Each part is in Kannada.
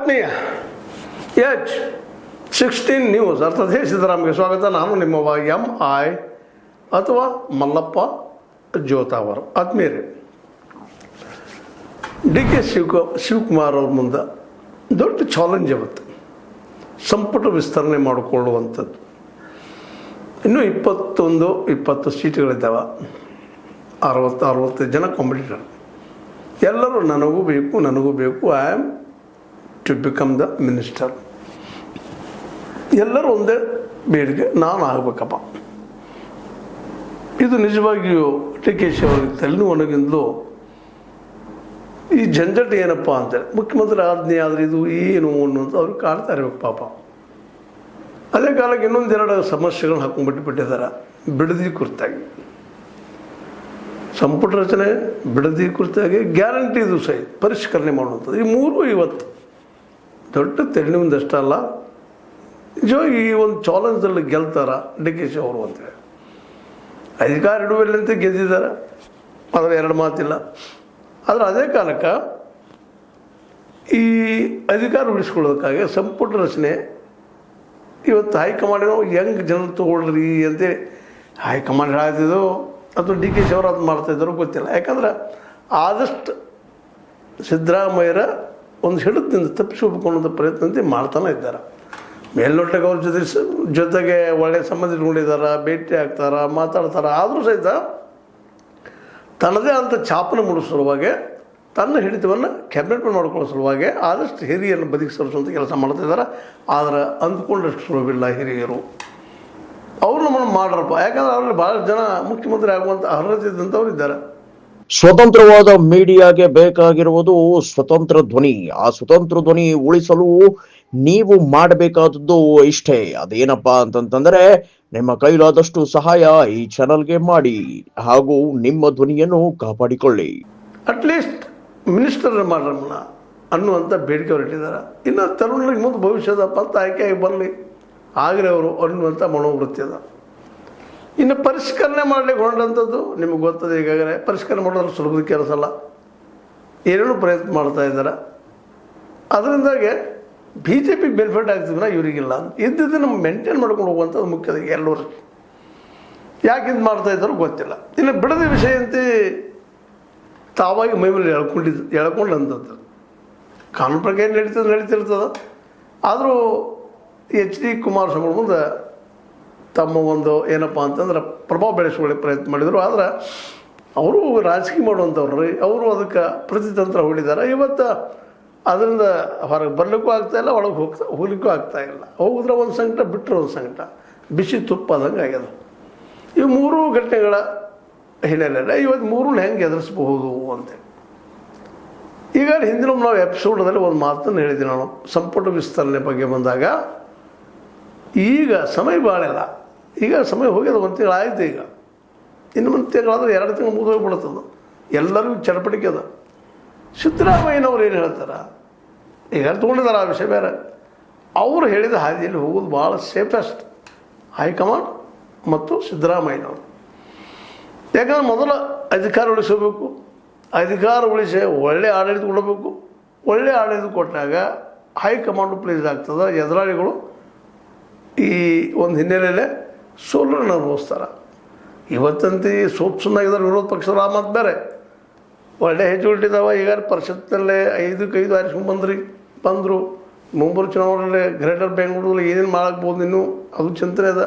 ಆತ್ಮೀಯ H16 ನ್ಯೂಸ್ ಅರ್ಥಾತ್ ಸಿದ್ದರಾಮಯ್ಯ ಸ್ವಾಗತ. ನಾನು ನಿಮ್ಮವ MI ಅಥವಾ ಮಲ್ಲಪ್ಪ ಜೋತಾವರ್. ಆತ್ಮೀಯರೇ, DK ಶಿವಕುಮಾರ್ ಅವ್ರ ಮುಂದೆ ದೊಡ್ಡ ಚಾಲೆಂಜ್ ಅವತ್ತು ಸಂಪುಟ ವಿಸ್ತರಣೆ ಮಾಡಿಕೊಳ್ಳುವಂಥದ್ದು. ಇನ್ನೂ 20 ಸೀಟುಗಳಿದ್ದಾವೆ. 60 ಜನ ಕಾಂಪಿಟೇಟರ್. ಎಲ್ಲರೂ ನನಗೂ ಬೇಕು, I am to become the minister. ಎಲ್ಲರೂ ಒಂದೇ ಬೇಡಿಕೆ, ನಾನು ಆಗಬೇಕಪ್ಪ. ಇದು ನಿಜವಾಗಿಯೂ DK ಅವರಿಗೆ ತಲೆನೋವಿಗಿಂತಲೂ ಈ ಜಂಜಟ್ ಏನಪ್ಪ ಅಂತೇಳಿ ಮುಖ್ಯಮಂತ್ರಿ ಆಜ್ಞೆ ಆದರೆ ಇದು ಏನು ಅನ್ನೋದು ಅವ್ರಿಗೆ ಕಾಡ್ತಾ ಇರಬೇಕು ಪಾಪ. ಅದೇ ಕಾಲಕ್ಕೆ ಇನ್ನೊಂದೆರಡು ಸಮಸ್ಯೆಗಳನ್ನ ಹಾಕೊಂಡ್ಬಿಟ್ಟಿದ್ದಾರೆ. ಬಿಡದಿ ಕುರಿತಾಗಿ ಸಂಪುಟ ರಚನೆ, ಬಿಡದಿ ಕುರಿತಾಗಿ ಗ್ಯಾರಂಟಿ ಇದು ಸಹಿತ ಪರಿಷ್ಕರಣೆ ಮಾಡುವಂಥದ್ದು. ಈ ಮೂರು ಇವತ್ತು ದೊಡ್ಡ ತೆರಳಿನಿಂದಷ್ಟಲ್ಲ, ನಿಜವಾಗಿ ಈ ಒಂದು ಚಾಲೆಂಜಲ್ಲಿ ಗೆಲ್ತಾರ DK ಅವರು ಅಂತೇಳಿ. ಅಧಿಕಾರ ಹಿಡುವಲ್ಲಂತೆ ಗೆದ್ದಿದ್ದಾರೆ, ಅದರ ಎರಡು ಮಾತಿಲ್ಲ. ಆದರೆ ಅದೇ ಕಾಲಕ್ಕೆ ಈ ಅಧಿಕಾರ ಉಳಿಸ್ಕೊಳ್ಳೋದಕ್ಕಾಗಿ ಸಂಪುಟ ರಚನೆ ಇವತ್ತು ಹೈಕಮಾಂಡ್ ಹೆಂಗೆ ಜನರು ತೊಗೊಳ್ರಿ ಅಂತೇಳಿ ಹೈಕಮಾಂಡ್ ಹೇಳ್ತಿದ್ದೋ ಅಥವಾ DK ಅವರು ಅದು ಮಾಡ್ತಾಯಿದ್ದಾರೋ ಗೊತ್ತಿಲ್ಲ. ಯಾಕಂದ್ರೆ ಆದಷ್ಟು ಸಿದ್ದರಾಮಯ್ಯರ ಒಂದು ಹಿಡಿತದಿಂದ ತಪ್ಪಿಸ್ಕೋಬೇಕು ಅನ್ನೋದು ಪ್ರಯತ್ನ ಮಾಡ್ತಾನೆ ಇದ್ದಾರೆ. ಮೇಲ್ನೋಟಕ್ಕೆ ಅವ್ರ ಜೊತೆಗೆ ಒಳ್ಳೆಯ ಸಂಬಂಧ ಇಟ್ಕೊಂಡಿದ್ದಾರೆ, ಭೇಟಿ ಆಗ್ತಾರೆ, ಮಾತಾಡ್ತಾರೆ. ಆದರೂ ಸಹಿತ ತನ್ನದೇ ಅಂತ ಛಾಪನ ಮೂಡಿಸೋ ಸಲುವಾಗಿ, ತನ್ನ ಹಿಡಿತವನ್ನು ಕ್ಯಾಬಿನೆಟ್ ಮಾಡ್ಕೊಳ್ಳೋ ಸಲುವಾಗಿ ಆದಷ್ಟು ಹಿರಿಯನ್ನು ಬದುಕಿ ಸರಿಸುವಂಥ ಕೆಲಸ ಮಾಡ್ತಾಯಿದ್ದಾರೆ. ಆದರೆ ಅಂದ್ಕೊಂಡಷ್ಟು ಸುಲಭಿಲ್ಲ ಹಿರಿಯರು. ಅವ್ರು ನಮ್ಮನ್ನು ಮಾಡ್ರಪ್ಪ. ಯಾಕಂದ್ರೆ ಅವರಲ್ಲಿ ಭಾಳಷ್ಟು ಜನ ಮುಖ್ಯಮಂತ್ರಿ ಆಗುವಂಥ ಅರ್ಹತೆ ಇದ್ದಂಥವ್ರು ಇದ್ದಾರೆ. ಸ್ವತಂತ್ರವಾದ ಮೀಡಿಯಾಗೆ ಬೇಕಾಗಿರುವುದು ಸ್ವತಂತ್ರ ಧ್ವನಿ. ಆ ಸ್ವತಂತ್ರ ಧ್ವನಿ ಉಳಿಸಲು ನೀವು ಮಾಡಬೇಕಾದದ್ದು ಇಷ್ಟೇ. ಅದೇನಪ್ಪಾ ಅಂತಂತಂದ್ರೆ, ನಿಮ್ಮ ಕೈಲಾದಷ್ಟು ಸಹಾಯ ಈ ಚಾನಲ್ಗೆ ಮಾಡಿ ಹಾಗೂ ನಿಮ್ಮ ಧ್ವನಿಯನ್ನು ಕಾಪಾಡಿಕೊಳ್ಳಿ. ಅಟ್ಲೀಸ್ಟ್ ಮಿನಿಸ್ಟರ್ ಮಾಡ್ರಮ್ಮನ ಅನ್ನುವಂಥ ಬೇಡಿಕೆ ಅವ್ರು ಇಟ್ಟಿದ್ದಾರೆ. ಇನ್ನು ತರುಣರಿಗೆ ಮುಂದೆ ಭವಿಷ್ಯದಪ್ಪ ಅಂತ ಆಯ್ಕೆಯಾಗಿ ಬರಲಿ ಆಗಲಿ ಅವರು ಅನ್ನುವಂಥ ಮನೋವೃತ್ತಿ ಅದ. ಇನ್ನು ಪರಿಷ್ಕರಣೆ ಮಾಡಲಿಕ್ಕೆ ಹೊರಟಂಥದ್ದು ನಿಮಗೆ ಗೊತ್ತದೆ. ಈಗಾಗಲೇ ಪರಿಷ್ಕರಣೆ ಮಾಡೋದ್ರ ಸುಲಭದ ಕೆಲಸ ಅಲ್ಲ, ಏನೇನು ಪ್ರಯತ್ನ ಮಾಡ್ತಾ ಇದ್ದಾರೆ. ಅದರಿಂದಾಗೆ BJP ಬೆನಿಫಿಟ್ ಆಗ್ತಿದ್ರೆ ಇವರಿಗಿಲ್ಲ. ಇದ್ದಿದ್ದನ್ನು ಮೇಂಟೈನ್ ಮಾಡ್ಕೊಂಡು ಹೋಗುವಂಥದ್ದು ಮುಖ್ಯದ. ಎಲ್ಲರೂ ಯಾಕೆ ಇದು ಮಾಡ್ತಾ ಇದ್ದಾರೋ ಗೊತ್ತಿಲ್ಲ. ಇನ್ನು ಬಿಡದ ವಿಷಯ ಅಂತ ತಾವಾಗಿ ಮೈಮೇಲೆ ಎಳ್ಕೊಂಡಂಥದ್ದು ಕಾನೂನು ಪ್ರಕಾರ ನಡೀತಿರ್ತದೆ. ಆದರೂ HD ಕುಮಾರಸ್ವಾಮಿ ಮುಂದೆ ತಮ್ಮ ಒಂದು ಏನಪ್ಪ ಅಂತಂದ್ರೆ ಪ್ರಭಾವ ಬೆಳೆಸ್ಕೊಳ್ಳಿ ಪ್ರಯತ್ನ ಮಾಡಿದರು. ಆದರೆ ಅವರು ರಾಜಕೀಯ ಮಾಡುವಂಥವ್ರು, ಅವರು ಅದಕ್ಕೆ ಪ್ರತಿತಂತ್ರ ಹೂಡಿದ್ದಾರೆ. ಇವತ್ತು ಅದರಿಂದ ಹೊರಗೆ ಬರಲಿಕ್ಕೂ ಆಗ್ತಾಯಿಲ್ಲ, ಒಳಗೆ ಹೋಗ್ಲಿಕ್ಕೂ ಆಗ್ತಾಯಿಲ್ಲ. ಹೋಗಿದ್ರೆ ಒಂದು ಸಂಕಟ, ಬಿಟ್ಟರೆ ಒಂದು ಸಂಕಟ, ಬಿಸಿ ತುಪ್ಪ ಆದಂಗೆ ಆಗ್ಯದ. ಇವು ಮೂರೂ ಘಟನೆಗಳ ಹಿನ್ನೆಲೆಯಲ್ಲಿ ಇವತ್ತು ಮೂರನ್ನ ಹೆಂಗೆ ಎದುರಿಸ್ಬಹುದು ಅಂತೇಳಿ ಈಗ ಹಿಂದಿನ ನಾವು ಎಪಿಸೋಡಲ್ಲಿ ಒಂದು ಮಾತನ್ನು ಹೇಳಿದ್ದೀನಿ ನಾನು. ಸಂಪುಟ ವಿಸ್ತರಣೆ ಬಗ್ಗೆ ಬಂದಾಗ ಈಗ ಸಮಯ ಭಾಳಿಲ್ಲ. ಈಗ ಸಮಯ ಹೋಗ್ಯದ, 1 ತಿಂಗಳು ಆಯಿತು. ಈಗ ಇನ್ನು 1 ತಿಂಗಳಾದ್ರೆ 2 ತಿಂಗಳು ಮುಗಿದೋಗ್ಬಿಡುತ್ತದು. ಎಲ್ಲರಿಗೂ ಚಟಪಟಿಕೆ ಅದ. ಸಿದ್ದರಾಮಯ್ಯನವ್ರು ಏನು ಹೇಳ್ತಾರೆ, ಈಗ ತೊಗೊಂಡಿದ್ದಾರೆ, ಆ ವಿಷಯ ಬೇರೆ. ಅವರು ಹೇಳಿದ ಹಾದಿಯಲ್ಲಿ ಹೋಗೋದು ಭಾಳ ಸೇಫೆಸ್ಟ್ ಹೈಕಮಾಂಡ್ ಮತ್ತು ಸಿದ್ದರಾಮಯ್ಯನವರು. ಯಾಕಂದ್ರೆ ಮೊದಲ ಅಧಿಕಾರ ಉಳಿಸಬೇಕು, ಅಧಿಕಾರ ಉಳಿಸಿ ಒಳ್ಳೆಯ ಆಡಳಿತ ಕೊಡಬೇಕು. ಒಳ್ಳೆಯ ಆಡಳಿತ ಕೊಟ್ಟಾಗ ಹೈಕಮಾಂಡು ಪ್ಲೀಸ್ ಆಗ್ತದೆ. ಎದುರಾಳಿಗಳು ಈ ಒಂದು ಹಿನ್ನೆಲೆಯಲ್ಲೇ ಸೋಲನ್ನು ಅನುಭವಿಸ್ತಾರೆ. ಇವತ್ತಂತೂ ಸೋಪ್ಸನ್ನಾಗಿದ್ದಾರೆ ವಿರೋಧ ಪಕ್ಷದ. ಆ ಮಾತು ಬೇರೆ, ಒಳ್ಳೆ ಹೆಚ್ಚುಗಳಿದ್ದಾವೆ. ಈಗ ಪರಿಷತ್ನಲ್ಲೇ 5 ಬಂದರು. ಮುಂಬರು ಚುನಾವಣೆಯಲ್ಲಿ ಗ್ರೇಟರ್ ಬೆಂಗಳೂರಲ್ಲಿ ಏನೇನು ಮಾಡಾಕ್ಬೋದು ಇನ್ನೂ ಅದು ಚಿಂತನೆ ಅದ.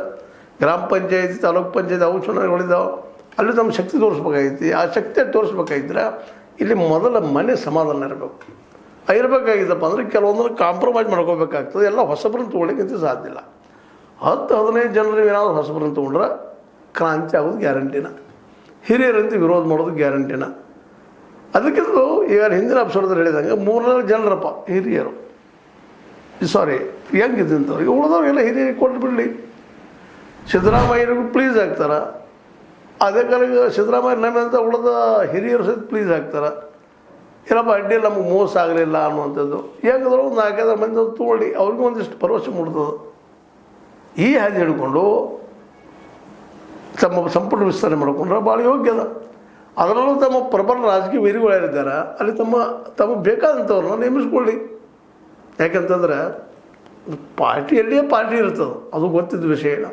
ಗ್ರಾಮ ಪಂಚಾಯತಿ, ತಾಲೂಕು ಪಂಚಾಯತಿ ಅವು ಚುನಾವಣೆಗಳಿದ್ದಾವೆ. ಅಲ್ಲಿ ನಮ್ಮ ಶಕ್ತಿ ತೋರಿಸ್ಬೇಕಾಗಿತ್ತು. ಆ ಶಕ್ತಿ ತೋರಿಸ್ಬೇಕಾಗಿದ್ರೆ ಇಲ್ಲಿ ಮೊದಲ ಮನೆ ಸಮಾಧಾನ ಇರಬೇಕಾಗಿದ್ದಪ್ಪ ಅಂದರೆ ಕೆಲವೊಂದನ್ನು ಕಾಂಪ್ರಮೈಸ್ ಮಾಡ್ಕೋಬೇಕಾಗ್ತದೆ. ಎಲ್ಲ ಹೊಸಬ್ರನ್ನ ತೊಗೊಳ್ಳಿಕ್ಕಂತ ಸಾಧ್ಯ ಇಲ್ಲ. 10-15 ಜನರು ಏನಾದರೂ ಹೊಸಬ್ರನ್ನ ತೊಗೊಂಡ್ರೆ ಕ್ರಾಂತಿ ಆಗೋದು ಗ್ಯಾರಂಟಿನ. ಹಿರಿಯರಂತೆ ವಿರೋಧ ಮಾಡೋದು ಗ್ಯಾರಂಟಿನ. ಅದಕ್ಕಿಂತ ಈಗ ಹಿಂದಿನ ಎಪಿಸೋಡಲ್ಲಿ ಹೇಳಿದಂಗೆ 3-4 ಜನರಪ್ಪ ಹಿರಿಯರು, ಸಾರಿ ಹೆಂಗಿದ್ದಂಥವ್ರಿಗೆ ಉಳಿದವ್ರಿಗೆಲ್ಲ ಹಿರಿಯರಿಗೆ ಕೊಟ್ಟು ಬಿಡಲಿ. ಸಿದ್ದರಾಮಯ್ಯರಿಗೂ ಪ್ಲೀಸ್ ಆಗ್ತಾರೆ. ಅದೇ ಕಾಲಕ್ಕೆ ಸಿದ್ದರಾಮಯ್ಯ ನಮ್ಮಂತ ಉಳಿದ ಹಿರಿಯರು ಸಹಿತ ಪ್ಲೀಸ್ ಆಗ್ತಾರೆ. ಏನಪ್ಪ ಅಡ್ಡಿಯಲ್ಲಿ ನಮಗೆ ಮೋಸ ಆಗಲಿಲ್ಲ ಅನ್ನುವಂಥದ್ದು. ಹೆಂಗಂದ್ರೆ ಒಂದು 4-5 ಮಂದಿ ತೊಗೊಳ್ಳಿ, ಅವ್ರಿಗೂ ಒಂದಿಷ್ಟು ಭರವಸೆ ಮೂಡ್ತದೆ. ಈ ಹಾದಿ ಹಿಡ್ಕೊಂಡು ತಮ್ಮ ಸಂಪುಟ ವಿಸ್ತರಣೆ ಮಾಡಿಕೊಂಡ್ರೆ ಭಾಳ ಯೋಗ್ಯದ. ಅದರಲ್ಲೂ ತಮ್ಮ ಪ್ರಬಲ ರಾಜಕೀಯ ವೈರಿಗಳಿದ್ದಾರೆ, ಅಲ್ಲಿ ತಮ್ಮ ಬೇಕಾದಂಥವ್ರನ್ನ ನೇಮಿಸ್ಕೊಳ್ಳಿ. ಯಾಕಂತಂದ್ರೆ ಪಾರ್ಟಿಯಲ್ಲಿಯೇ ಪಾರ್ಟಿ ಇರ್ತದೆ, ಅದು ಗೊತ್ತಿದ್ದ ವಿಷಯ ಇಲ್ಲ.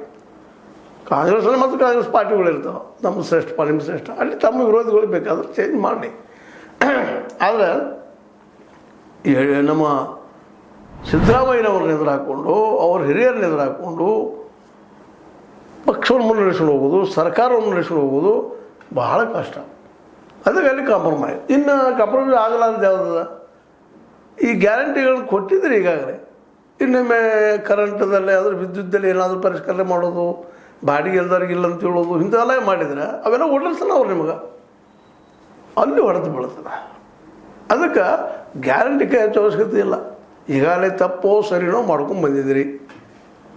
ಕಾಂಗ್ರೆಸ್ನಲ್ಲಿ ಮತ್ತು ಕಾಂಗ್ರೆಸ್ ಪಾರ್ಟಿಗಳು ಇರ್ತಾವೆ, ನಮ್ಮ ಶ್ರೇಷ್ಠ ನಿಮ್ಮ ಶ್ರೇಷ್ಠ, ಅಲ್ಲಿ ತಮ್ಮ ವಿರೋಧಿಗಳು ಬೇಕಾದ್ರೆ ಚೇಂಜ್ ಮಾಡಿ. ಆದರೆ ನಮ್ಮ ಸಿದ್ದರಾಮಯ್ಯನವ್ರನ್ನ ಎದುರು ಹಾಕ್ಕೊಂಡು, ಅವ್ರ ಹಿರಿಯರನ್ನ ಎದುರು ಹಾಕ್ಕೊಂಡು ಪಕ್ಷವನ್ನು ಮುನ್ನಡೆಸ್ಕೊಂಡು ಹೋಗೋದು, ಸರ್ಕಾರವನ್ನು ನಡೆಸ್ಕೊಂಡು ಹೋಗೋದು ಬಹಳ ಕಷ್ಟ. ಅದಕ್ಕೆ ಅಲ್ಲಿ ಕಾಂಪ್ರಮೈಸ್. ಇನ್ನು ಕಾಂಪ್ರಮೈಸ್ ಆಗಲಾರ್ದು ಯಾವುದದ? ಈ ಗ್ಯಾರಂಟಿಗಳನ್ನು ಕೊಟ್ಟಿದ್ರೆ ಈಗಾಗಲೇ, ಇನ್ನೊಮ್ಮೆ ಕರೆಂಟದಲ್ಲಿ ಅದ್ರ ವಿದ್ಯುತ್ತಲ್ಲಿ ಏನಾದರೂ ಪರಿಷ್ಕರಣೆ ಮಾಡೋದು, ಬಾಡಿಗೆ ಎಲ್ಲರಿಗಿಲ್ಲ ಇಲ್ಲ ಅಂತ ಹೇಳೋದು, ಇಂಥವೆಲ್ಲ ಮಾಡಿದರೆ ಅವೆಲ್ಲ ಓಡಿಸ್ತಾನೆ ಅವ್ರು ನಿಮಗೆ, ಅಲ್ಲಿ ಹೊಡೆದು ಬೀಳ್ತದೆ. ಅದಕ್ಕೆ ಗ್ಯಾರಂಟಿ ಕೈ ಹಚ್ಚೋ ಅವಶ್ಯಕತೆ ಇಲ್ಲ. ಈಗಾಗಲೇ ತಪ್ಪೋ ಸರಿನೋ ಮಾಡ್ಕೊಂಡು ಬಂದಿದ್ದೀರಿ.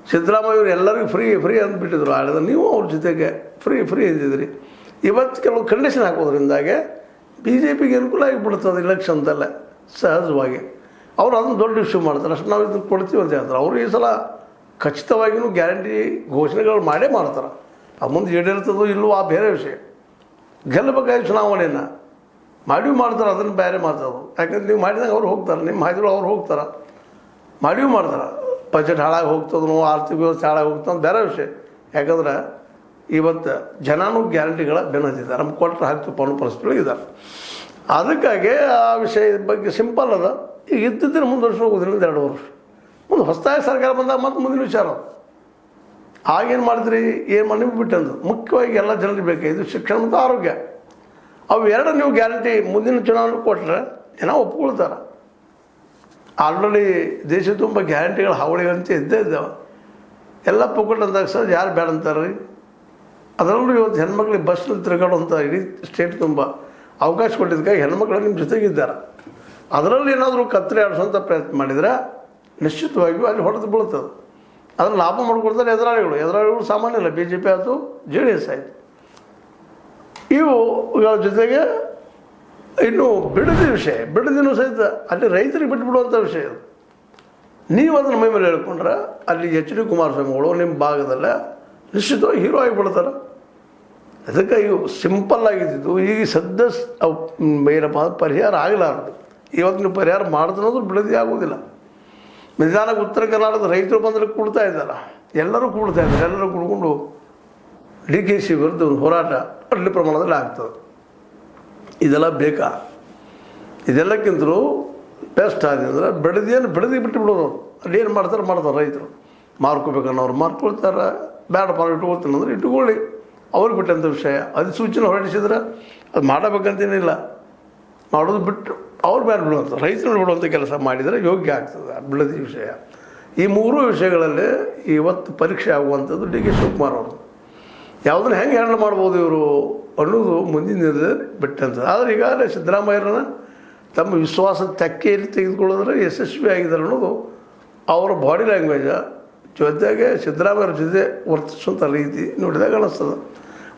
ಸಿದ್ದರಾಮಯ್ಯವ್ರು ಎಲ್ಲರಿಗೂ ಫ್ರೀ ಅಂದ್ಬಿಟ್ಟಿದ್ರು ಆಳಿದ, ನೀವು ಅವ್ರ ಜೊತೆಗೆ ಫ್ರೀ ಅಂದಿದ್ರಿ. ಇವತ್ತು ಕೆಲವು ಕಂಡೀಷನ್ ಹಾಕೋದ್ರಿಂದಾಗೆ ಬಿ ಜೆ ಪಿಗೆ ಅನುಕೂಲ ಆಗಿಬಿಡ್ತದೆ ಇಲೆಕ್ಷನ್ದಲ್ಲೇ ಸಹಜವಾಗಿ. ಅವ್ರು ಅದನ್ನು ದೊಡ್ಡ ಇಶ್ಯೂ ಮಾಡ್ತಾರೆ, ಅಷ್ಟು ನಾವು ಇದನ್ನು ಕೊಡ್ತೀವಿ ಅಂತ ಹೇಳ್ತಾರೆ. ಅವರು ಈ ಸಲ ಖಚಿತವಾಗಿಯೂ ಗ್ಯಾರಂಟಿ ಘೋಷಣೆಗಳು ಮಾಡೇ ಮಾಡ್ತಾರೆ. ಅದು ಮುಂದೆ ಈಡೇರ್ತದೋ ಇಲ್ಲವೋ ಆ ಬೇರೆ ವಿಷಯ. ಗೆಲ್ಲಬೇಕಾಗಿ ಚುನಾವಣೆಯನ್ನು ಮಾಡ್ತಾರೆ, ಅದನ್ನು ಬೇರೆ ಮಾತಾಡೋದು. ಯಾಕಂದ್ರೆ ನೀವು ಮಾಡಿದಾಗ ಅವ್ರು ಹೋಗ್ತಾರೆ, ನಿಮ್ಮ ಹಾದಿಗಳು ಅವ್ರು ಹೋಗ್ತಾರೆ, ಮಾಡ್ತಾರೆ. ಬಜೆಟ್ ಹಾಳಾಗಿ ಹೋಗ್ತದೋ, ಆರ್ಥಿಕ ವ್ಯವಸ್ಥೆ ಹಾಳಾಗಿ ಹೋಗ್ತದೆ ಅಂತ ಬೇರೆ ವಿಷಯ. ಯಾಕಂದ್ರೆ ಇವತ್ತು ಜನನೂ ಗ್ಯಾರಂಟಿಗಳ ಬೆನ್ನತ್ತಿದ್ದಾರೆ, ನಮ್ಗೆ ಕೊಟ್ಟರೆ ಹಾಕ್ತೀವಿ ಅನ್ನೋ ಪರಿಸ್ಥಿತಿಗಳಿದ್ದಾರೆ. ಅದಕ್ಕಾಗಿ ಆ ವಿಷಯದ ಬಗ್ಗೆ ಸಿಂಪಲ್ ಅದ. ಈಗ ಇದ್ದಿದ್ದನ್ನು ಮುಂದುವರ್ಸಿ ಹೋಗೋದ್ರಿಂದ 2 ವರ್ಷ ಮುಂದೆ ಹೊಸದಾಗಿ ಸರ್ಕಾರ ಬಂದಾಗ ಮತ್ತು ಮುಂದಿನ ವಿಚಾರ. ಆಗೇನು ಮಾಡಿದ್ರಿ, ಏನು ಮಾಡಿ ನಿಮ್ಗೆ ಬಿಟ್ಟಂದು ಮುಖ್ಯವಾಗಿ ಎಲ್ಲ ಜನರಿಗೆ ಬೇಕಾಗಿದ್ದು ಶಿಕ್ಷಣ ಮತ್ತು ಆರೋಗ್ಯ. ಅವು ಎರಡು ನೀವು ಗ್ಯಾರಂಟಿ ಮುಂದಿನ ಚುನಾವಣೆ ಕೊಟ್ಟರೆ ಜನ ಒಪ್ಕೊಳ್ತಾರೆ. ಆಲ್ರೆಡಿ ದೇಶ ತುಂಬ ಗ್ಯಾರಂಟಿಗಳು ಹಾವಳಿಗಂತೆ ಇದ್ದೇ ಇದ್ದಾವೆ. ಎಲ್ಲ ಪುಕ್ಕಟ್ಟು ಅಂದಾಗ ಸರ್ ಯಾರು ಬೇಡ ಅಂತಾರೆ ರೀ. ಅದರಲ್ಲೂ ಇವತ್ತು ಹೆಣ್ಮಕ್ಳಿಗೆ ಬಸ್ನಲ್ಲಿ ತಿರುಗಾಡುವಂಥ ಇಡೀ ಸ್ಟೇಟ್ ತುಂಬ ಅವಕಾಶ ಕೊಟ್ಟಿದ್ದಕ್ಕಾಗಿ ಹೆಣ್ಮಕ್ಳು ನಿಮ್ಮ ಜೊತೆಗಿದ್ದಾರೆ. ಅದರಲ್ಲಿ ಏನಾದರೂ ಕತ್ತರಿ ಆಡಿಸೋಂಥ ಪ್ರಯತ್ನ ಮಾಡಿದರೆ ನಿಶ್ಚಿತವಾಗಿಯೂ ಅಲ್ಲಿ ಹೊಡೆದು ಬೀಳ್ತದೆ. ಅದನ್ನು ಲಾಭ ಮಾಡ್ಕೊಡ್ತಾರೆ ಎದುರಾಳಿಗಳು ಸಾಮಾನ್ಯ ಇಲ್ಲ. ಬಿ ಜೆ ಪಿ ಆಯಿತು, JDS ಆಯಿತು. ಇವುಗಳ ಜೊತೆಗೆ ಇನ್ನು ಬಿಡದಿನೂ ಸಹಿತ ಅಲ್ಲಿ ರೈತರಿಗೆ ಬಿಟ್ಟುಬಿಡುವಂಥ ವಿಷಯ ಅದು. ನೀವು ಅದನ್ನು ಮೈ ಮೇಲೆ ಹೇಳ್ಕೊಂಡ್ರೆ ಅಲ್ಲಿ HD ಕುಮಾರಸ್ವಾಮಿಗಳು ನಿಮ್ಮ ಭಾಗದಲ್ಲೇ ನಿಶ್ಚಿತವಾಗಿ ಹೀರೋ ಆಗಿಬಿಡ್ತಾರೆ. ಅದಕ್ಕೆ ಇವು ಸಿಂಪಲ್ ಆಗಿದ್ದು ಈಗ ಸದ್ಯ ಏನಪ್ಪ ಪರಿಹಾರ ಆಗಲಾರದು. ಇವತ್ತು ನೀವು ಪರಿಹಾರ ಮಾಡಿದ್ರೂ ಬಿಡದಿ ಆಗೋದಿಲ್ಲ. ನಿಧಾನಕ್ಕೆ ಉತ್ತರ ಕರ್ನಾಟಕದ ರೈತರು ಬಂದರೆ ಕೂಡ್ತಾ ಇದ್ದಾರೆ, ಎಲ್ಲರೂ ಕೂಡ್ಕೊಂಡು DKC ವಿರುದ್ಧ ಒಂದು ಹೋರಾಟ ಅಡ್ಡಿ ಪ್ರಮಾಣದಲ್ಲಿ ಆಗ್ತದೆ. ಇದೆಲ್ಲ ಬೇಕಾ? ಇದೆಲ್ಲಕ್ಕಿಂತಲೂ ಬೆಸ್ಟ್ ಆದ್ರೆ ಬಿಡದಿ ಬಿಟ್ಟು ಬಿಡೋದು. ಅಲ್ಲಿ ಏನು ಮಾಡ್ತಾರೆ ರೈತರು. ಮಾರ್ಕೋಬೇಕನ್ನೋರು ಮಾರ್ಕೊಳ್ತಾರೆ, ಬೇಡಪ್ಪ ಇಟ್ಕೊಳ್ತೀನಿ ಅಂದ್ರೆ ಇಟ್ಕೊಳ್ಳಿ, ಅವ್ರಿಗೆ ಬಿಟ್ಟಂಥ ವಿಷಯ. ಅಧಿಸೂಚನೆ ಹೊರಡಿಸಿದ್ರೆ ಅದು ಮಾಡಬೇಕಂತೇನಿಲ್ಲ, ಮಾಡೋದು ಬಿಟ್ಟು ಅವ್ರ ಮೇಲೆ ಬಿಡುವಂಥ ರೈತರು ಬಿಡುವಂಥ ಕೆಲಸ ಮಾಡಿದರೆ ಯೋಗ್ಯ ಆಗ್ತದೆ ಬಿಡದಿ ವಿಷಯ. ಈ 3 ವಿಷಯಗಳಲ್ಲಿ ಇವತ್ತು ಪರೀಕ್ಷೆ ಆಗುವಂಥದ್ದು DK ಶಿವಕುಮಾರ್ ಅವರು. ಯಾವುದನ್ನು ಹೆಂಗೆ ಹ್ಯಾಂಡಲ್ ಮಾಡ್ಬೋದು ಇವರು ಅನ್ನೋದು ಮುಂದಿನ ದಿನದಲ್ಲಿ ಬಿಟ್ಟಂಥದ್ದು. ಆದರೆ ಈಗಾಗಲೇ ಸಿದ್ದರಾಮಯ್ಯರನ್ನ ತಮ್ಮ ವಿಶ್ವಾಸದ ತೆಕ್ಕೆಯಲ್ಲಿ ತೆಗೆದುಕೊಳ್ಳೋದ್ರೆ ಯಶಸ್ವಿ ಆಗಿದ್ದಾರೆ ಅನ್ನೋದು ಅವರ ಬಾಡಿ ಲ್ಯಾಂಗ್ವೇಜ ಜೊತೆಗೆ ಸಿದ್ದರಾಮಯ್ಯರ ಜೊತೆ ವರ್ತಿಸುವಂಥ ರೀತಿ ನೋಡಿದಾಗ ಅನ್ನಿಸ್ತದೆ.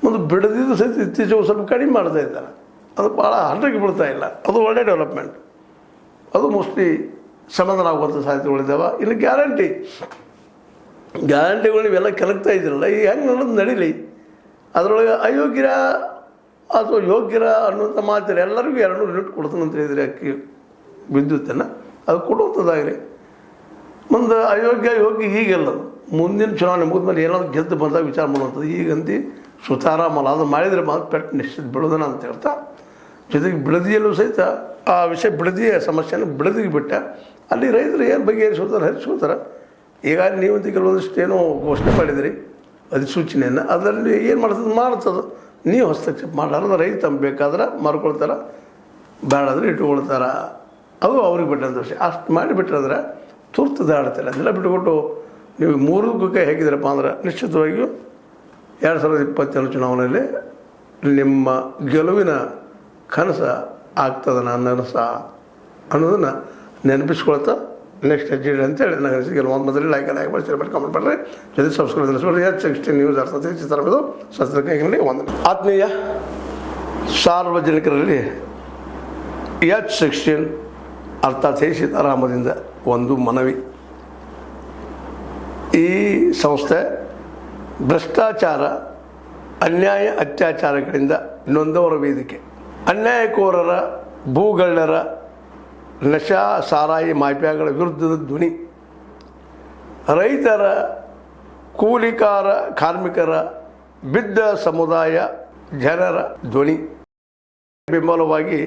ಮುಂದೆ ಬಿಡದಿದ್ದು ಸಹಿತ ಇತ್ತೀಚೆಗೆ ಸ್ವಲ್ಪ ಕಡಿಮೆ ಮಾಡ್ತಾ ಇದ್ದಾರೆ. ಅದು ಭಾಳ ಹಂಡ್ರೆಗೆ ಬೀಳ್ತಾ ಇಲ್ಲ. ಅದು ಒಳ್ಳೆ ಡೆವಲಪ್ಮೆಂಟ್. ಅದು ಮೋಸ್ಟ್ಲಿ ಸಮಾಧಾನ ಆಗುವಂಥ ಸಾಧ್ಯತೆಗಳಿದ್ದಾವೆ. ಇನ್ನು ಗ್ಯಾರಂಟಿಗಳು ನೀವೆಲ್ಲ ಕೆಲಗ್ತಾ ಇದ್ದೀರಲ್ಲ, ಈಗ ಹೆಂಗೆ ನಡೀಲಿ. ಅದರೊಳಗೆ ಅಯೋಗ್ಯರ ಅಥವಾ ಯೋಗ್ಯರ ಅನ್ನುವಂಥ ಮಾತಿಲ್ಲ. ಎಲ್ಲರಿಗೂ 200 ಯೂನಿಟ್ ಕೊಡ್ತಾನೆ ಅಂತ ಹೇಳಿದರೆ ಅಕ್ಕಿ ವಿದ್ಯುತ್ತನ್ನು ಅದು ಕೊಡುವಂಥದ್ದಾಗಲಿ. ಮುಂದೆ ಯೋಗ್ಯ ಹೀಗೆಲ್ಲ ಮುಂದಿನ ಚುನಾವಣೆ ಮುಗಿದ್ಮೇಲೆ ಏನಾದರೂ ಗೆದ್ದು ಬಂದಾಗ ವಿಚಾರ ಮಾಡುವಂಥದ್ದು. ಈಗಂತೂ ಸುತಾರಾಮಲ್ಲ, ಅದು ಮಾಡಿದರೆ ಮಾತ್ರ ಪೆಟ್ಟು ನಿಶ್ಚಿತ ಬಿಡೋದನ ಅಂತ ಹೇಳ್ತಾ, ಜೊತೆಗೆ ಬಿಡದಿಯಲ್ಲೂ ಸಹಿತ ಆ ವಿಷಯ ಬಿಡದಿಯ ಸಮಸ್ಯೆನ ಬಿಡದಿಗೆ ಬಿಟ್ಟ ಅಲ್ಲಿ ರೈತರು ಏನು ಹರಿಸ್ಕೋತಾರೆ. ಈಗ ನೀವಂತೂ ಕೆಲವೊಂದಿಷ್ಟು ಏನೋ ಘೋಷಣೆ ಮಾಡಿದಿರಿ ಅಧಿಸೂಚನೆಯನ್ನು, ಅದರಲ್ಲಿ ಏನು ಮಾಡ್ತದೆ ನೀವು ಹಸ್ತಕ್ಷೇಪ ಮಾಡಲಾರ್ದು ರೈತ ಬೇಕಾದ್ರೆ ಮಾರ್ಕೊಳ್ತಾರೆ, ಬೇಡಾದ್ರೆ ಇಟ್ಕೊಳ್ತಾರೆ. ಅದು ಅವ್ರಿಗೆ ಬಿಟ್ಟಂಥ ವಿಷಯ. ಅಷ್ಟು ಮಾಡಿಬಿಟ್ರಂದ್ರೆ ತುರ್ತು ದಾಡ್ತಿಲ್ಲ. ಅದೆಲ್ಲ ಬಿಟ್ಟುಕೊಟ್ಟು ನೀವು 3 ಕೈ ಹಾಕಿದ್ರಪ್ಪ ಅಂದ್ರೆ ನಿಶ್ಚಿತವಾಗಿಯೂ 2027 ಚುನಾವಣೆಯಲ್ಲಿ ನಿಮ್ಮ ಗೆಲುವಿನ ಕನಸು ಆಗ್ತದೆ ಅನ್ನೋದನ್ನು ನೆನಪಿಸ್ಕೊಳ್ತಾ ನೆಕ್ಸ್ಟ್ ಹೆಜ್ಜೆ ಅಂತೇಳಿ ನನಗೆ ಅನಿಸಿ ಕೆಲವೊಂದು ಮೊದಲು ಲೈಕ್ ಮಾಡಿ ಕಮೆಂಟ್ ಮಾಡಿರಿ. ಜೊತೆ ಸಬ್ಸ್ಕ್ರೈಬ್ H16 ನ್ಯೂಸ್ ಅರ್ಥತೆ ಚಿತ್ರದು ಸಸ್ಯಕ್ಕೆ ಒಂದು ಆತ್ಮೀಯ ಸಾರ್ವಜನಿಕರಲ್ಲಿ H16 ಅರ್ಥಾತ್ ಸೀತಾರಾಮದಿಂದ ಒಂದು ಮನವಿ. ಈ ಸಂಸ್ಥೆ ಭ್ರಷ್ಟಾಚಾರ, ಅನ್ಯಾಯ, ಅತ್ಯಾಚಾರಗಳಿಂದ ನೊಂದವರ ವೇದಿಕೆ. ಅನ್ಯಾಯಕೋರರ, ಭೂಗಳ್ಳರ, ನಶಾ ಸಾರಾಯಿ ಮಾಫಿಯಾಗಳ ವಿರುದ್ಧದ ಧ್ವನಿ, ರೈತರ ಕೂಲಿಕಾರ ಕಾರ್ಮಿಕರ ಬಿದ್ದ ಸಮುದಾಯ ಜನರ ಧ್ವನಿ ಬೆಂಬಲವಾಗಿ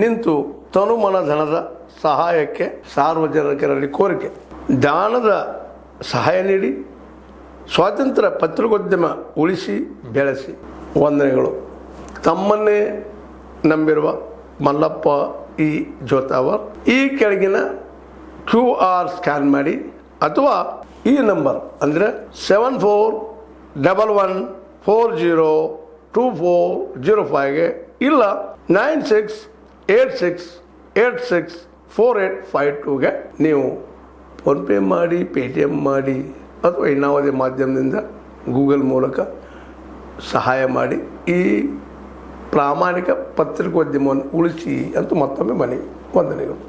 ನಿಂತು ತನುಮನ ಧನದ ಸಹಾಯಕ್ಕೆ ಸಾರ್ವಜನಿಕರಲ್ಲಿ ಕೋರಿಕೆ. ದಾನದ ಸಹಾಯ ನೀಡಿ ಸ್ವಾತಂತ್ರ್ಯ ಪತ್ರಿಕೋದ್ಯಮ ಉಳಿಸಿ ಬೆಳೆಸಿ. ವಂದನೆಗಳು. ತಮ್ಮನ್ನೇ ನಂಬಿರುವ ಮಲ್ಲಪ್ಪ ಇ ಜೋತಾವರ್. ಈ ಕೆಳಗಿನ QR ಸ್ಕ್ಯಾನ್ ಮಾಡಿ ಅಥವಾ ಈ ನಂಬರ್ ಅಂದರೆ 7411402405ಗೆ ಇಲ್ಲ 9686864852ಗೆ ನೀವು ಫೋನ್ಪೇ ಮಾಡಿ, ಪೇಟಿಎಮ್ ಮಾಡಿ ಅಥವಾ ಇನ್ನಾವುದೇ ಮಾಧ್ಯಮದಿಂದ ಗೂಗಲ್ ಮೂಲಕ ಸಹಾಯ ಮಾಡಿ ಈ ಪ್ರಾಮಾಣಿಕ ಪತ್ರಿಕೋದ್ಯಮವನ್ನು ಉಳಿಸಿ ಅಂತ ಮತ್ತೊಮ್ಮೆ ಮನವಿ. ವಂದನೆಗಳು.